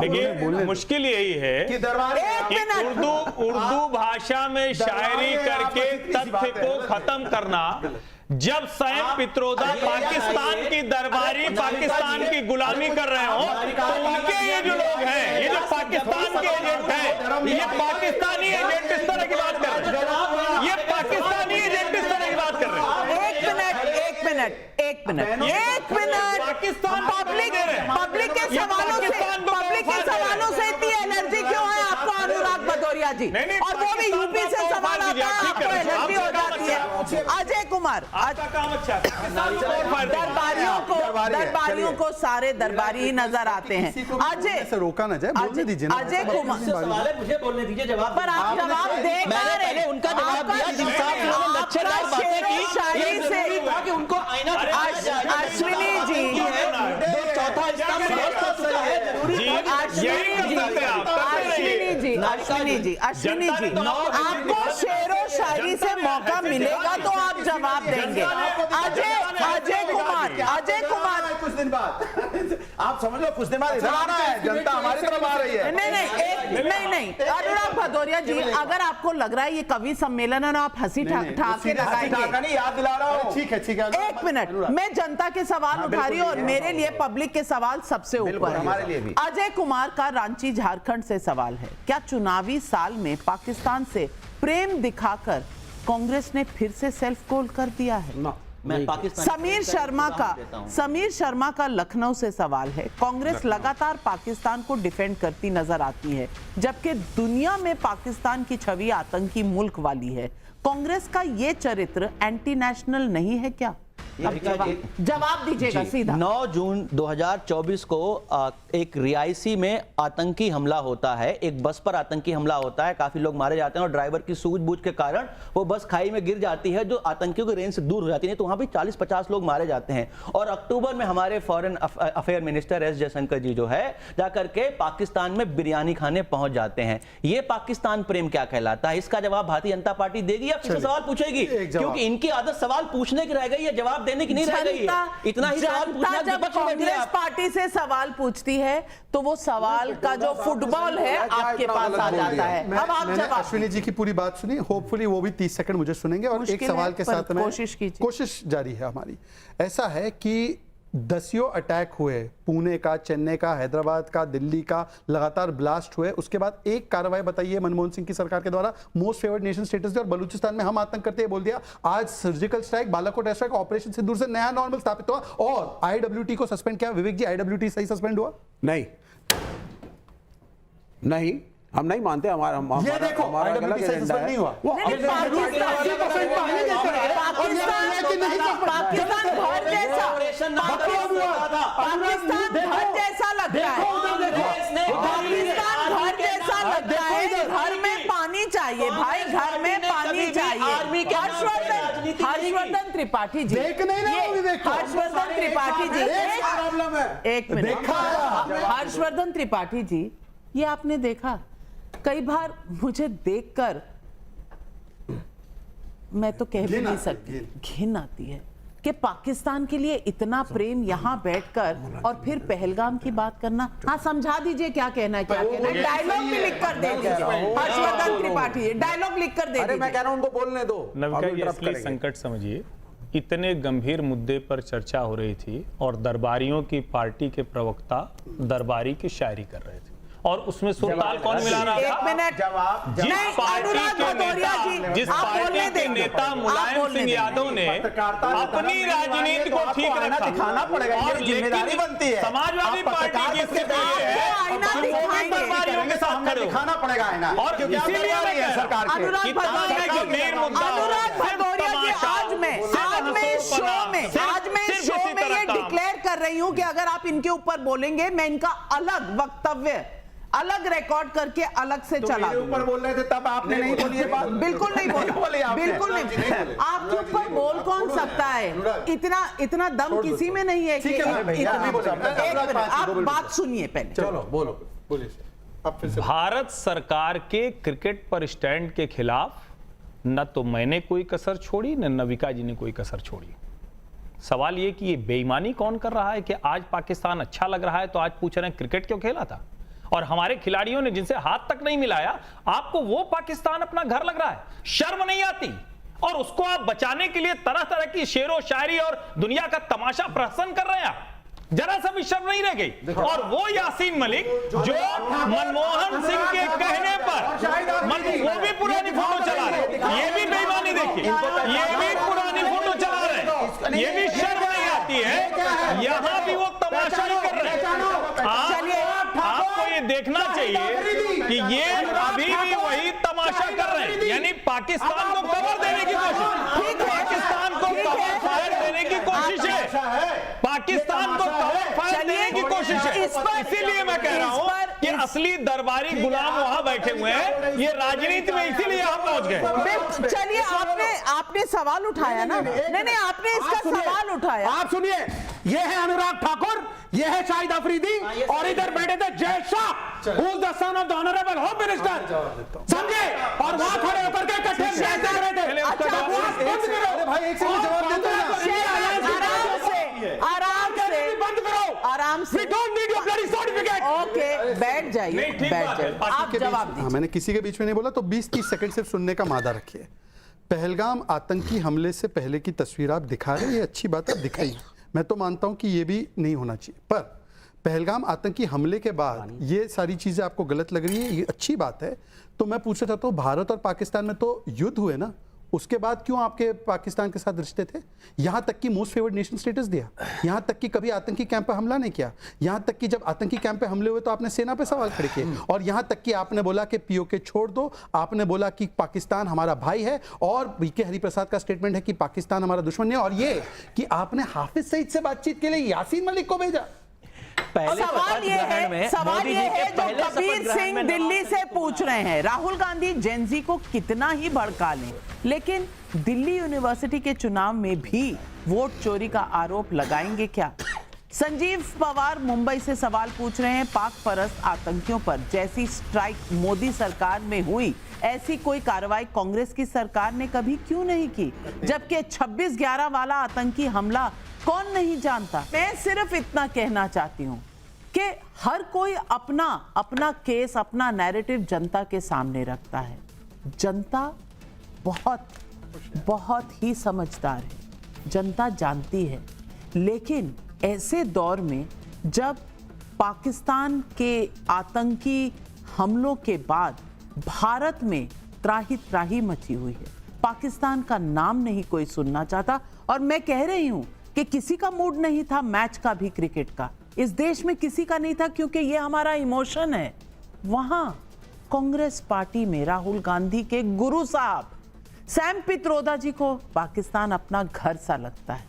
देखिए मुश्किल यही है कि उर्दू भाषा में शायरी करके तथ्य को खत्म करना। जब स्वयं पित्रोदा पाकिस्तान की दरबारी पाकिस्तान की गुलामी कर रहे हो तो उनके ये जो लोग हैं, ये जो पाकिस्तान के एजेंट हैं, ये पाकिस्तानी एजेंट इस तरह की बात कर रहे हैं। ये पाकिस्तानी एजेंट इस तरह की बात कर रहे हैं। एक मिनट पाकिस्तान पब्लिक के सवालों से इतनी एनर्जी क्यों है आपको अनुराग भदौरिया जी? और वो भी यूपी से सवाल आता है, आपको एनर्जी हो जाती है। अजय कुमार, दरबारियों को सारे दरबारी ही नजर आते हैं। अजय से रोका ना जाए, बोलने दीजिए ना। अजय कुमार मुझे बोलने दीजिए, जवाब पर आप जवाब दे मैंने उनका जवाब दिया जिन साहब ने लच्छेदार बातें की, शायरी से कि उनको आईना अश्विनी जी चौथा अश्विनी जी आपको शेरो शायरी से मौका मिलेगा तो आप जवाब देंगे। अजय कुमार कुछ दिन बाद आप समझ लो, कुछ दिन बाद इधर आना है, जनता हमारी तरफ आ रही है। नहीं अनुराग भदौरिया जी, अगर आपको लग रहा है ये कवि सम्मेलन है ना, आप हंसी ठाके लगाएंगे, याद दिला रहा हूँ। ठीक है। एक मिनट, मैं जनता के सवाल उठा रही हूँ और मेरे लिए पब्लिक के सवाल सबसे ऊपर है। अजय कुमार का रांची झारखंड से सवाल है, क्या चुनावी साल में पाकिस्तान से प्रेम दिखाकर कांग्रेस ने फिर से सेल्फ गोल कर दिया है? समीर शर्मा का लखनऊ से सवाल है, कांग्रेस लगातार पाकिस्तान को डिफेंड करती नजर आती है जबकि दुनिया में पाकिस्तान की छवि आतंकी मुल्क वाली है। कांग्रेस का ये चरित्र एंटी नेशनल नहीं है क्या? जवाब दीजिएगा सीधा। 9 जून 2024 को एक रियासी में आतंकी हमला होता है, एक बस पर आतंकी हमला होता है, काफी लोग मारे जाते हैं और ड्राइवर की सूझबूझ के कारण वो बस खाई में गिर जाती है जो आतंकियों की रेंज से दूर हो जाती है, तो वहां भी 40-50 लोग मारे जाते हैं। और अक्टूबर में हमारे foreign affair minister S Jaishankar ji जो है जाकर के पाकिस्तान में बिरयानी खाने पहुंच जाते हैं। ये पाकिस्तान प्रेम क्या कहलाता है? इसका जवाब भारतीय जनता पार्टी देगी या फिर सवाल पूछेगी? क्योंकि इनकी आदत सवाल पूछने की रह गई है, जवाब देने की नहीं रह गई है। इतना ही सवाल पूछना, जब कांग्रेस पार्टी से सवाल पूछती है तो वो सवाल का जो फुटबॉल है आपके पास आ जाता है। अब आप जवाब। अश्विनी जी की पूरी बात सुनी, होपफुली वो भी 30 सेकंड मुझे सुनेंगे और एक सवाल के साथ में कोशिश जारी है हमारी। ऐसा है कि 10 अटैक हुए, पुणे का, चेन्नई का, हैदराबाद का, दिल्ली का, लगातार ब्लास्ट हुए, उसके बाद एक कार्रवाई बताइए मनमोहन सिंह की सरकार के द्वारा मोस्ट फेवर्ड नेशन स्टेटस और बलूचिस्तान में हम आतंक करते हैं बोल दिया। आज surgical strike, Balakot air strike, operation Sindoor से नया नॉर्मल स्थापित हुआ और आईडब्ल्यूटी को सस्पेंड किया। विवेक जी, आईडब्ल्यूटी सही सस्पेंड हुआ? नहीं, हम नहीं मानते। हमारा ये देखो, आईडब्ल्यूटी सही सस्पेंड नहीं हुआ। घर में पानी चाहिए भाई, घर में पानी चाहिए। हर्षवर्धन त्रिपाठी जी, हर्षवर्धन त्रिपाठी जी, एक मिनट, हर्षवर्धन त्रिपाठी जी, ये आपने देखा कई बार मुझे देखकर मैं तो कह भी नहीं सकती, घिन आती है कि पाकिस्तान के लिए इतना प्रेम यहां बैठकर और फिर पहलगाम की बात करना। हाँ, समझा दीजिए क्या कहना है, क्या कहना है। डायलॉग भी लिख कर दे दीजिए हर्षवर्धन त्रिपाठी, डायलॉग लिख कर दे दीजिए। मैं कह रहा हूं उनको बोलने दो। नविका, ये संकट समझिए, इतने गंभीर मुद्दे पर चर्चा हो रही थी और दरबारियों की पार्टी के प्रवक्ता दरबारी की शायरी कर रहे थे और उसमें सुरताल कौन मिला रहा था? एक मिनट, जिस पार्टी के नेता मुलायम सिंह यादव ने अपनी राजनीति को ठीक रखा, दिखाना पड़ेगा, ये जिम्मेदारी बनती है। समाजवादी पार्टी जिसके दरबारियों के साथ खड़े दिखाना पड़ेगा आईना, और इसीलिए सरकार अनुराग भदौरिया जी, आज मैं इस शो में ये डिक्लेयर कर रही हूं कि अगर आप इनके ऊपर बोलेंगे मैं इनका अलग वक्तव्य अलग रिकॉर्ड करके अलग से चला ऊपर बोल रहे थे तब आपने नहीं बोली ये बात। बिल्कुल नहीं बोली, बिल्कुल नहीं। आपके ऊपर बोल कौन सकता है? इतना दम किसी में नहीं है कि आप बात सुनिए पहले। चलो बोलिए। भारत सरकार के क्रिकेट पर स्टैंड के खिलाफ न तो मैंने कोई कसर छोड़ी न नविका जी ने कोई कसर छोड़ी। सवाल ये कि ये बेईमानी कौन कर रहा है कि आज पाकिस्तान अच्छा लग रहा है तो आज पूछ रहे हैं क्रिकेट क्यों खेला था, और हमारे खिलाड़ियों ने जिनसे हाथ तक नहीं मिलाया, आपको वो पाकिस्तान अपना घर लग रहा है? शर्म नहीं आती? और उसको आप बचाने के लिए तरह तरह की शेरो शायरी और दुनिया का तमाशा प्रहसन कर रहे हैं आप। जरा सा भी शर्म नहीं रह गई। और वो यासीन मलिक जो मनमोहन सिंह के कहने पर वो भी पुरानी फोटो चला रहे, ये भी बेईमानी देखिए, ये भी पुरानी फोटो चला रहे, ये भी शर्म नहीं आती है। यहां भी वो तमाशा ही कर रहे हैं। आपको ये देखना चाहिए कि ये अभी भी वही तमाशा कर रहे हैं, यानी पाकिस्तान को कवर देने की कोशिश, पाकिस्तान को कवर फायर देने की कोशिश है, पाकिस्तान को कवर फायर देने की कोशिश है। इसीलिए मैं कह रहा हूं कि असली दरबारी गुलाम वहां बैठे हुए हैं, ये राजनीति में इसीलिए यहां पहुंच गए। चलिए, आपने सवाल उठाया ना? नहीं, आपने इसका सवाल उठाया। आप सुनिए, ये है अनुराग ठाकुर, ये है शाहिद अफरीदी, और इधर बैठे थे Jay Shah, who is the son of the honourable home minister, समझे? और वहां खड़े होकर के इकट्ठे देख रहे थे। भाई एक सेकंड जवाब देते बंद करो, आराम से। We don't need your bloody certificate. Okay, बैठ जाइए, बैठ जाइए। आप जवाब दीजिए। मैंने किसी के बीच में नहीं बोला, तो 20-30 सेकंड सिर्फ सुनने का मादा रखिए। पहलगाम आतंकी हमले से पहले की तस्वीर आप दिखा रहे हैं, ये अच्छी बात है, दिखाई। मैं तो मानता हूं कि ये भी नहीं होना चाहिए, पर पहलगाम आतंकी हमले के बाद ये सारी चीजें आपको गलत लग रही है, ये अच्छी बात है। तो मैं पूछना चाहता हूं, भारत और पाकिस्तान में तो युद्ध हुए ना, उसके बाद क्यों आपके पाकिस्तान के साथ रिश्ते थे? यहां तक कि मोस्ट फेवर्ड नेशन स्टेटस दिया, यहां तक कि कभी आतंकी कैंप पे हमला नहीं किया, यहां तक कि जब आतंकी कैंप पे हमले हुए तो आपने सेना पे सवाल खड़े किए, और यहां तक कि आपने बोला कि पीओके छोड़ दो, आपने बोला कि पाकिस्तान हमारा भाई है, और बीके हरिप्रसाद का स्टेटमेंट है कि पाकिस्तान हमारा दुश्मन नहीं है, और ये कि आपने हाफिज सईद से बातचीत के लिए यासीन मलिक को भेजा। सवाल ये है जो कबीर सिंह दिल्ली से पूछ रहे हैं, राहुल गांधी जेनजी को कितना ही भड़का लें, लेकिन दिल्ली यूनिवर्सिटी के चुनाव में भी वोट चोरी का आरोप लगाएंगे क्या? संजीव पवार मुंबई से सवाल पूछ रहे हैं, पाक परस्त आतंकियों पर जैसी स्ट्राइक मोदी सरकार में हुई, ऐसी कोई कार्रवाई कांग्रेस की सरकार ने कभी क्यों नहीं की? जबकि 26/11 वाला आतंकी हमला कौन नहीं जानता? मैं सिर्फ इतना कहना चाहती हूं कि हर कोई अपना केस, अपना नैरेटिव जनता के सामने रखता है। जनता बहुत ही समझदार है, जनता जानती है, लेकिन ऐसे दौर में जब पाकिस्तान के आतंकी हमलों के बाद भारत में त्राही मची हुई है, पाकिस्तान का नाम नहीं कोई सुनना चाहता। और मैं कह रही हूं कि किसी का मूड नहीं था मैच का भी, क्रिकेट का इस देश में किसी का नहीं था, क्योंकि ये हमारा इमोशन है। वहां कांग्रेस पार्टी में राहुल गांधी के गुरु साहब सैम पित्रोदा जी को पाकिस्तान अपना घर सा लगता है।